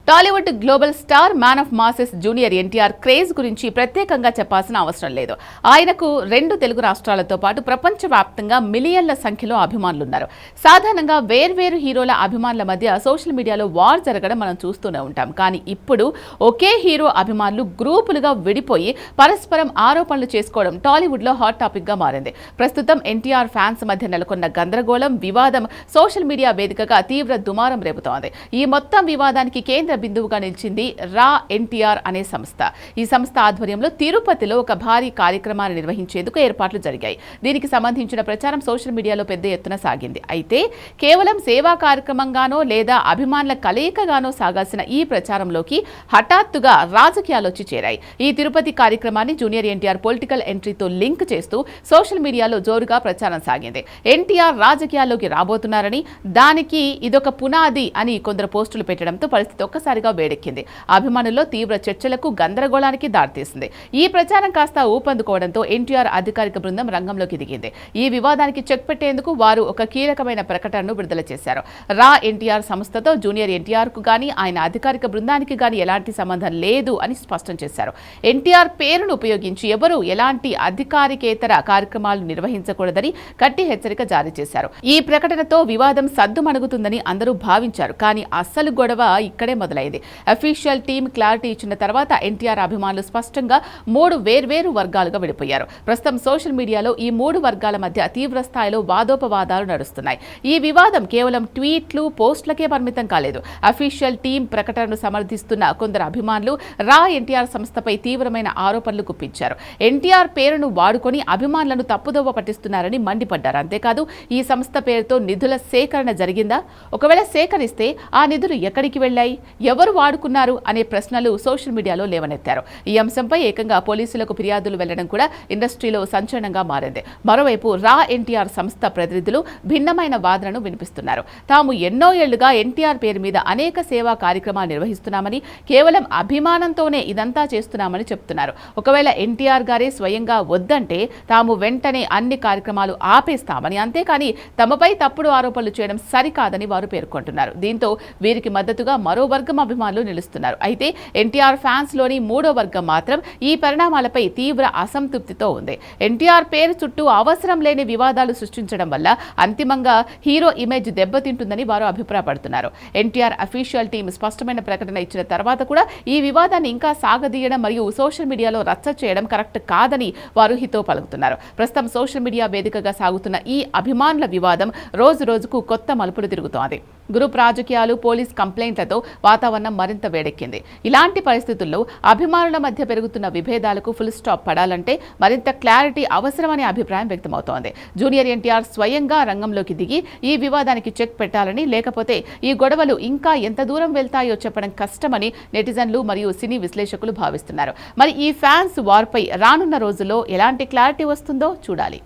Tollywood global star man of masses junior NTR craze గురించి ప్రత్యేకంగా చెప్పాల్సిన అవసరం లేదు. ఆయనకు 2 తెలుగు రాష్ట్రాలతో పాటు ప్రపంచవ్యాప్తంగా మిలియన్ల సంఖ్యలో అభిమానులున్నారు. సాధారణంగా వేర్వేరు హీరోల అభిమానుల మధ్య సోషల్ మీడియాలో వార్ జరగడం మనం చూస్తూనే ఉంటాం. కానీ ఇప్పుడు ఒకే హీరో అభిమానులు గ్రూపులుగా విడిపోయి పరస్పరం ఆరోపణలు చేసుకోవడం టాలీవుడ్లో హాట్ టాపిక్గా మారింది. ప్రస్తుతం ఎన్టీఆర్ ఫ్యాన్స్ మధ్య నెలకొన్న గందరగోళం, వివాదం సోషల్ మీడియా వేదికగా తీవ్ర దుమారం రేపుతోంది. ఈ మొత్తం వివాదానికి కేంద్ర బిందువుగా నిలిచింది రా ఎన్టీఆర్ అనే సంస్థ. ఈ సంస్థ ఆధ్వర్యంలో తిరుపతిలో ఒక భారీ కార్యక్రమాన్ని నిర్వహించేందుకు ఏర్పాట్లు జరిగాయి. దీనికి సంబంధించిన ప్రచారం సోషల్ మీడియాలో పెద్ద ఎత్తున సాగింది. అయితే కేవలం సేవా కార్యక్రమంగానో లేదా అభిమానుల కలయికగానో సాగాల్సిన ఈ ప్రచారంలోకి హఠాత్తుగా రాజకీయాలు వచ్చి చేరాయి. ఈ తిరుపతి కార్యక్రమాన్ని జూనియర్ ఎన్టీఆర్ పొలిటికల్ ఎంట్రీతో లింక్ చేస్తూ సోషల్ మీడియాలో జోరుగా ప్రచారం సాగింది. ఎన్టీఆర్ రాజకీయాల్లోకి రాబోతున్నారని, దానికి ఇదొక పునాది అని కొందరు పోస్టులు పెట్టడంతో పరిస్థితి ఒక్కసారిగా వేడెక్కింది. అభిమానుల్లో తీవ్ర చర్చలకు, గందరగోళానికి దారితీసింది. ఈ ప్రచారం కాస్త ఊపందుకోవడంతో ఎన్టీఆర్ అధికారిక బృందం రంగంలోకి దిగింది. ఈ వివాదానికి చెక్ పెట్టేందుకు వారు ఒక కీలకమైన ప్రకటనను విడుదల చేశారు. రా ఎన్టీఆర్ సంస్థతో జూనియర్ ఎన్టీఆర్ కు గానీ, ఆయన అధికారిక బృందానికి గానీ ఎలాంటి సంబంధం లేదు అని స్పష్టం చేశారు. ఎన్టీఆర్ పేరును ఉపయోగించి ఎవరూ ఎలాంటి అధికారికేతర కార్యక్రమాలు నిర్వహించకూడదని గట్టి హెచ్చరిక జారీ చేశారు. ఈ ప్రకటనతో వివాదం సద్దుమణుగుతుందని అందరూ భావించారు. కానీ అసలు గొడవ ఇక్కడే మొదలైంది. అఫీషియల్ టీమ్ క్లారిటీ ఇచ్చిన తర్వాత ఎన్టీఆర్ అభిమానులు స్పష్టంగా 3 వేర్వేరు వర్గాలుగా విడిపోయారు. ప్రస్తుతం సోషల్ మీడియాలో ఈ 3 వర్గాల మధ్య తీవ్ర స్థాయిలో వాదోపవాదాలు నడుస్తున్నాయి. ఈ వివాదం కేవలం ట్వీట్లు, పోస్టులకే పరిమితం కాలేదు. అఫీషియల్ టీమ్ ప్రకటనను సమర్థిస్తున్న కొందరు అభిమానులు రా ఎన్టీఆర్ సంస్థపై తీవ్రమైన ఆరోపణలు గుప్పించారు. ఎన్టీఆర్ పేరును వాడుకొని అభిమానులను తప్పుదోవ పట్టిస్తున్నారని మండిపడ్డారు. అంతేకాదు, ఈ సంస్థ పేరుతో నిధుల సేకరణ జరిగిందా? ఒకవేళ సేకరిస్తే ఆ నిధులు ఎక్కడికి వెళ్లాయి, ఎవరు వాడుకున్నారు అనే ప్రశ్నలు సోషల్ మీడియాలో లేవనెత్తారు. ఈ అంశంపై ఏకంగా పోలీసులకు ఫిర్యాదులు వెళ్లడం కూడా ఇండస్ట్రీలో సంచలనంగా మారింది. మరోవైపు రా ఎన్టీఆర్ సంస్థ ప్రతినిధులు భిన్నమైన వాదనను వినిపిస్తున్నారు. తాము ఎన్నో ఏళ్లుగా ఎన్టీఆర్ పేరు మీద అనేక సేవా కార్యక్రమాలు నిర్వహిస్తున్నామని, కేవలం అభిమానంతోనే ఇదంతా చేస్తున్నామని చెప్తున్నారు. ఒకవేళ ఎన్టీఆర్ గారే స్వయంగా వద్దంటే తాము వెంటనే అన్ని కార్యక్రమాలు ఆపేస్తామని, అంతేకాని తమపై తప్పుడు ఆరోపణలు చేయడం సరికాదని వారు పేర్కొంటున్నారు. దీంతో వీరికి మద్దతుగా మరో వర్గం అభిమానులు నిలుస్తున్నారు. అయితే ఎన్టీఆర్ ఫ్యాన్స్ లోని 3వ వర్గం మాత్రం ఈ పరిణామాలపై తీవ్ర అసంతృప్తితో ఉంది. ఎన్టీఆర్ పేరు చుట్టూ అవసరం లేని వివాదాలు సృష్టించడం వల్ల అంతిమంగా హీరో ఇమేజ్ దెబ్బతింటుందని వారు అభిప్రాయపడుతున్నారు. ఎన్టీఆర్ అఫీషియల్ టీం స్పష్టమైన ప్రకటన ఇచ్చిన తర్వాత కూడా ఈ వివాదాన్ని ఇంకా సాగదీయడం మరియు సోషల్ మీడియాలో రచ్చ చేయడం కరెక్ట్ కాదని వారు హితో పలుకుతున్నారు. ప్రస్తుతం సోషల్ మీడియా వేదికగా సాగుతున్న ఈ అభిమానుల వివాదం రోజు రోజుకు కొత్త మలుపులు తిరుగుతోంది. గ్రూప్ రాజకీయాలు, పోలీస్ కంప్లైంట్లతో వాతావరణం మరింత వేడెక్కింది. ఇలాంటి పరిస్థితుల్లో అభిమానుల మధ్య పెరుగుతున్న విభేదాలకు ఫుల్ స్టాప్ పడాలంటే మరింత క్లారిటీ అవసరమనే అభిప్రాయం వ్యక్తమవుతోంది. జూనియర్ ఎన్టీఆర్ స్వయంగా రంగంలోకి దిగి ఈ వివాదానికి చెక్ పెట్టాలని, లేకపోతే ఈ గొడవలు ఇంకా ఎంత దూరం వెళ్తాయో చెప్పడం కష్టమని నెటిజన్లు మరియు సినీ విశ్లేషకులు భావిస్తున్నారు. మరి ఈ ఫ్యాన్స్ వార్పై రానున్న రోజుల్లో ఎలాంటి క్లారిటీ వస్తుందో చూడాలి.